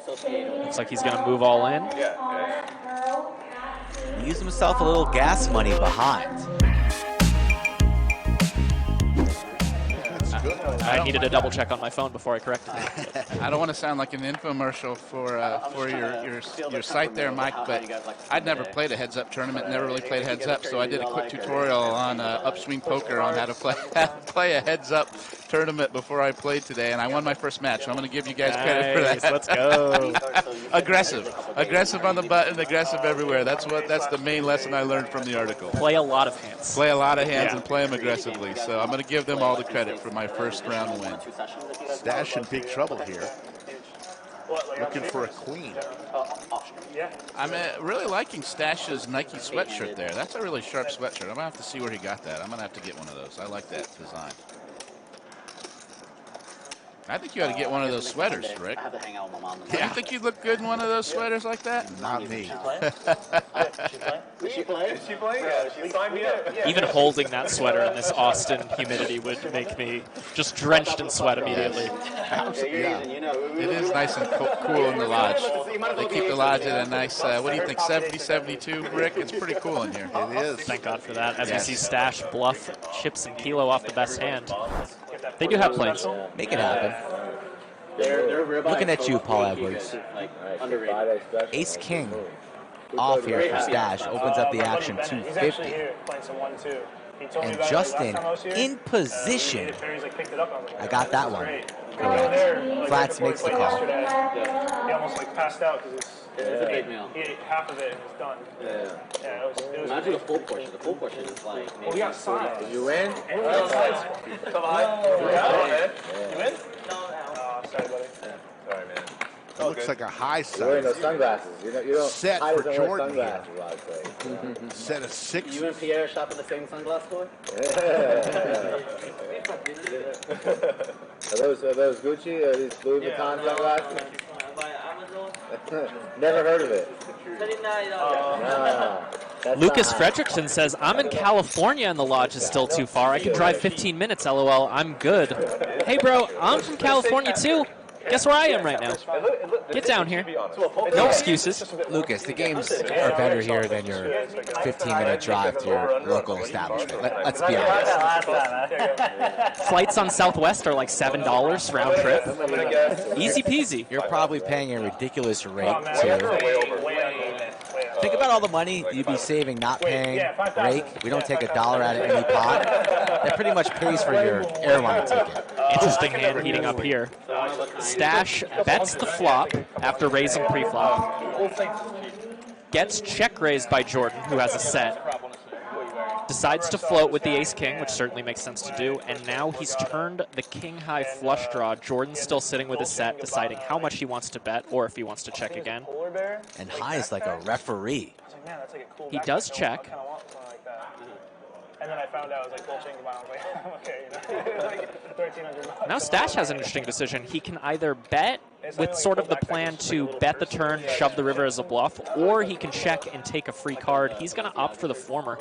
Looks like he's going to move all in. He used himself a little gas money behind. I needed a double check on my phone before I corrected it. I don't want to sound like an infomercial for your site there, Mike, but I'd never played a heads-up tournament, never really played heads-up, so I did a quick tutorial on upswing poker on how to play a heads-up tournament before I played today, and I won my first match, so I'm going to give you guys credit for that. Let's go. Aggressive on the button, aggressive everywhere. That's the main lesson I learned from the article. Play a lot of hands. Play a lot of hands and play them aggressively, so I'm going to give them all the credit for my first round win. Stache in big trouble here. Looking for a queen. I'm really liking Stache's Nike sweatshirt there. That's a really sharp sweatshirt. I'm going to have to see where he got that. I'm going to have to get one of those. I like that design. I think you ought to get one of those sweaters, Rick. I have to hang out with my mom. Yeah. You think you'd look good in one of those sweaters like that? Not me. Is she playing? Yeah, she signed me up. Even holding that sweater in this Austin humidity would make me just drenched in sweat immediately. It is nice and cool in the lodge. They keep the lodge at a nice, what do you think, 70, 72, Rick? It's pretty cool in here. It is. Thank God for that. As we see Stache bluff chips and kilo off the best hand. They do have planes. Make it happen. Looking at you, Paul Edwards. Ace King off here for Stache. Opens up the action 250. And Justin in position. I got that one. Correct. Flats makes the call. He almost passed out because it's a big meal. He ate half of it and it's done. Yeah, it was imagine the full portion. The full portion is like maybe we got sides. You win? Come on. You win? No. Sorry, buddy. Sorry, man. It looks like a high side. You're wearing those sunglasses. You don't set for Jordan here. Set of 6. You and Pierre shop at the same sunglass store? Are those Gucci? Are these Louis Vuitton sunglasses? Never heard of it. Lucas Fredrickson says, I'm in California and the lodge is still too far. I can drive 15 minutes, LOL. I'm good. Hey, bro, I'm from California, too. Guess where I am right now? Get down here. No excuses. Lucas, the games are better here than your 15-minute drive to your local establishment. Let's be honest. Flights on Southwest are like $7 round trip. Easy peasy. You're probably paying a ridiculous rate, too. Think about all the money you'd be saving not paying rake. We don't take $1 out of any pot. That pretty much pays for your airline ticket. Interesting hand heating up here. Stache bets the flop after raising pre-flop. Gets check raised by Jordan, who has a set. Decides to float with the ace-king, which certainly makes sense to do, and now he's turned the king-high flush draw. Jordan's still sitting with his set, deciding how much he wants to bet or if he wants to check again. And high is like a referee. He does check. And then I found out, I was like, well, think about it. I was like, okay, like $1,300. Now Stache has an interesting decision. He can either bet with sort of the plan to bet the turn, shove the river as a bluff, or he can check and take a free card. He's going to opt for the former.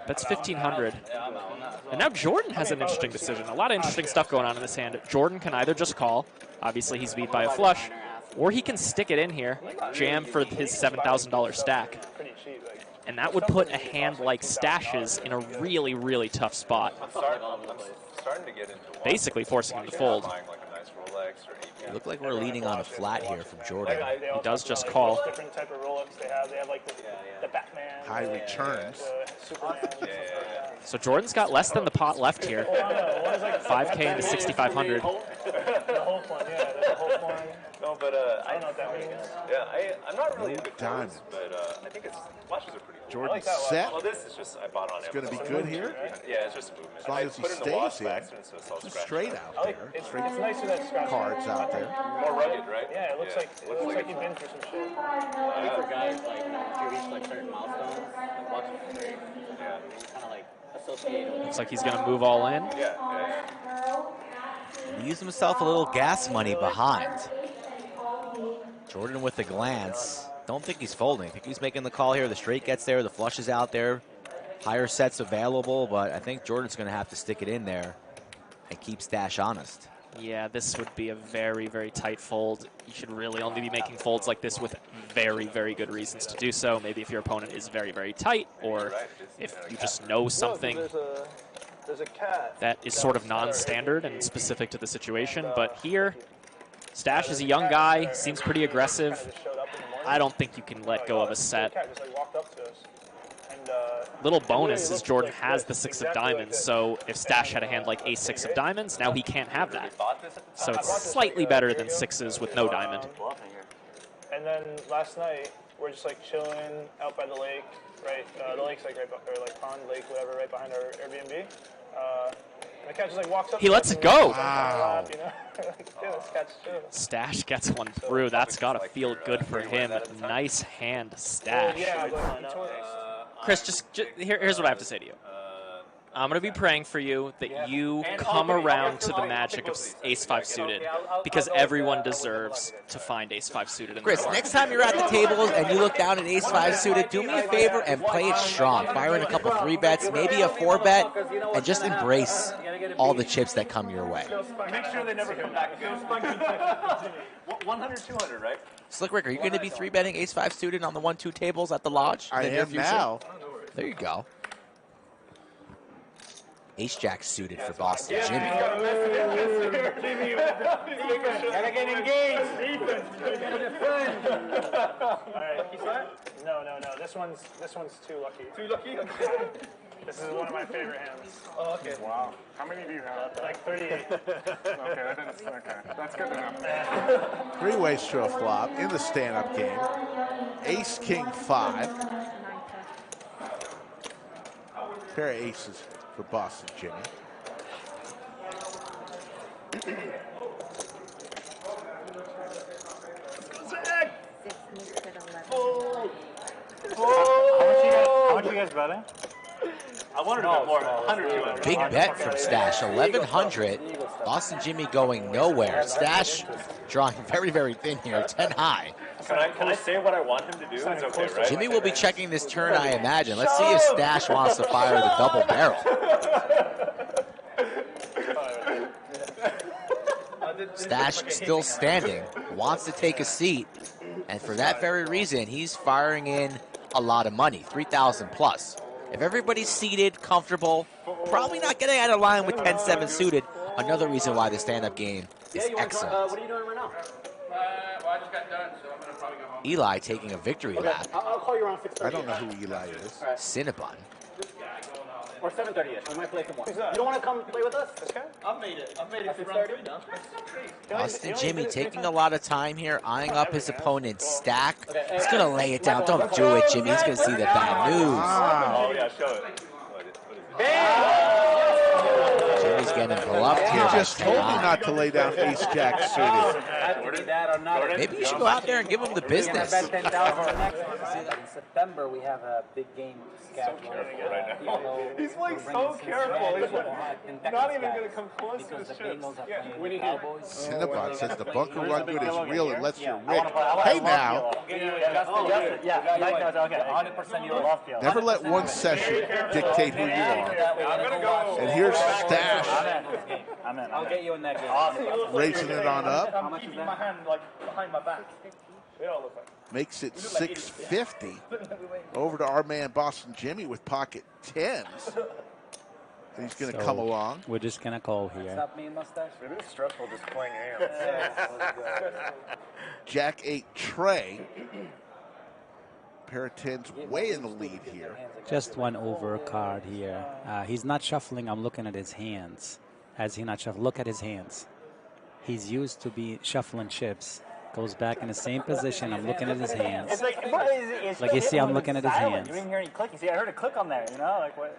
That's 1,500. And now Jordan has an interesting decision. A lot of interesting stuff going on in this hand. Jordan can either just call. Obviously, he's beat by a flush. Or he can stick it in here, jam for his $7,000 stack. And that would put a hand like Stache's in a really, really tough spot. Basically forcing him to fold. Look like we're leaning on a flat here from Jordan. He does just call. High returns. So Jordan's got less than the pot left here. 5K into 6,500. No, but I don't know what that means. Yeah, I'm not really into cards, but I think flashes are pretty cool. Jordan's set. Well, this is just, I bought on It's going to be good here. Yeah, it's just a movement. As long as he stays in. Just straight out there. Straight cards out there. More rugged, right? Yeah, it looks like you've been through some shit. I think for guys, like, if you reach, like, certain milestones, like, watching the straight, kind of, like, associate with. Looks like he's going to move all in. He used himself a little gas money behind. Jordan with the glance. Don't think he's folding. I think he's making the call here. The straight gets there. The flush is out there. Higher sets available, but I think Jordan's going to have to stick it in there and keep Stache honest. Yeah, this would be a very, very tight fold. You should really only be making folds like this with very, very good reasons to do so. Maybe if your opponent is very, very tight, or if you just know something that is sort of non-standard and specific to the situation. But here, Stache is a young guy, seems pretty aggressive. I don't think you can let go of a set. Little bonus is Jordan has the 6 of diamonds, so if Stache had a hand like ace-6 of diamonds, now he can't have that. So it's slightly better than 6s with no diamond. And then last night, we're just like chilling out by the lake, right? The lake's like right or like pond, lake, whatever, right behind our Airbnb. And the cat just like walks up. He lets it go. Wow. You know? Stache gets one through. That's got to feel good for him. Nice hand, Stache. Chris, here's what I have to say to you. I'm going to be praying for you that you come around to the magic of ace-5 suited, because everyone deserves to find ace-5 suited. In Chris, next time you're at the tables and you look down at ace-5 suited, do me a favor and play it strong. Fire in a couple 3-bets, maybe a 4-bet, and just embrace all the chips that come your way. Make sure they never come back. 100, 200, right? Slick Rick, are you going to be 3-betting ace-5 suited on the 1-2 tables at the lodge? I am now. There you go. Ace-Jack suited for Boston Jimmy. Gotta get engaged. No. This one's too lucky. Too lucky? This is one of my favorite hands. Oh, okay. Wow. How many do you have? Like 38. Okay, that's good to know. 3 ways to a flop in the stand-up game. Ace, king, 5. Pair of aces for Boston Jimmy. How much you guys betting? I wanted to bet more. 100, 200. Big bet from Stache, 1,100. Boston Jimmy going nowhere. Stache drawing very, very thin here, 10 high. Can I say what I want him to do? It's okay, right? Jimmy will be checking this turn, I imagine. Let's see if Stache wants to fire the double barrel. Stache still standing, wants to take a seat, and for that very reason, he's firing in a lot of money, 3,000 plus. If everybody's seated, comfortable, probably not getting out of line with 10-7 suited. Another reason why the stand-up game is excellent. What are you doing right now? Well, I just got done, so I'm going to probably go home. Eli taking a victory lap. I'll call you around 6:30. I don't know who Eli is. Cinnabon. Or 7:30ish. We might play some more. You don't want to come play with us? This guy? I've made it for round 3 now. Boston Jimmy taking a lot of time here, eyeing up his opponent, Stack. He's going to lay it down. Don't do it, Jimmy. He's going to see the bad news. Oh, yeah, show it. Jimmy's getting bluffed here. You just told me not to lay down ace-jack suited. Maybe you should go out there and give him the business. In September, we have a big game scheduled. He's like so careful. He's like not even going to come close to the chips. Cinnabon says the bunker run good is real unless you're Rick. Hey now. Yeah, Mike knows. Okay, 100% you love Field. Never let one session dictate who you are. And here's Stache I'm in. I'll get you in that game. raising it on up. How much is that? My hand like behind my back. They all look like. Makes it 650. Over to our man Boston Jimmy with pocket 10s. And he's going to come along. We're just going to call here. Stop me, mustache. It is stressful just playing hands. Jack 8 Trey. Pair of 10s way in the lead here. Just one over card here. He's not shuffling. I'm looking at his hands. As he not shuffle, look at his hands. He's used to be shuffling chips. Goes back in the same position. I'm looking at his hands. It's like you see, I'm looking at his hands. You didn't hear any clicking. See, I heard a click on there. You know, like what?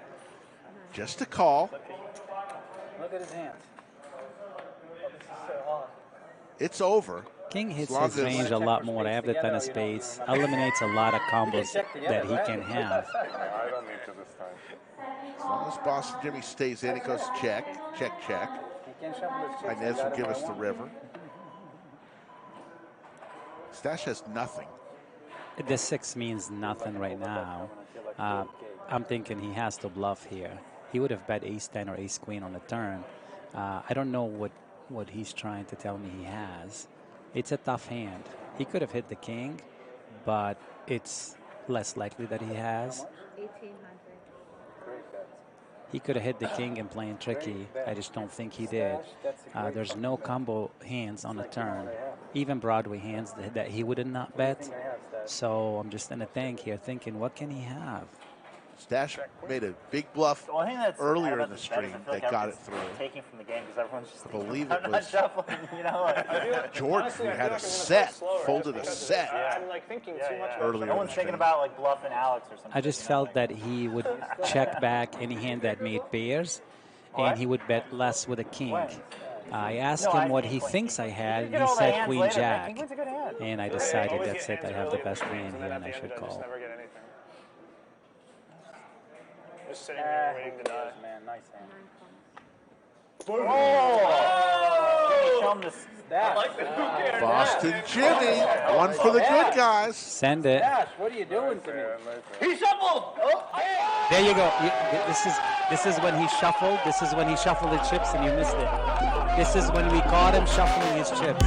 Just a call. Look at his hands. It's over. King hits his range a lot more. I have the 10 of spades. Eliminates a lot of combos that he can have. I don't need to this time. As long as Boston Jimmy stays in, it goes check, check, check. Inez will give us the river. Stache has nothing. The 6 means nothing right now. I'm thinking he has to bluff here. He would have bet ace-10 or ace-queen on the turn. I don't know what what he's trying to tell me he has. It's a tough hand. He could have hit the king, but it's less likely that he has. 1800. He could have hit the king and playing tricky. I just don't think he did. There's no combo hands on the turn, even Broadway hands that he would not bet. So I'm just in a tank here thinking, what can he have? Stache made a big bluff earlier in the stream that got it through. Taking from the game because everyone's just I believe I'm it not was shuffling, you know. Jordan who had a set, folded a set I'm like thinking too much. earlier. No one's thinking about like bluffing Alex or something. I just felt that he would check back any hand that made pairs, and he would bet less with a king. I asked him what he thinks I had, and he said Queen Jack. And I decided that's it. I have the best hand here, and I should call. Just sitting here waiting to die. Man, nice hand. Boston Jimmy, one for the good guys. Send it. What are you doing to me? He shuffled. There you go. This is when he shuffled. This is when he shuffled the chips, and you missed it. This is when we caught him shuffling his chips.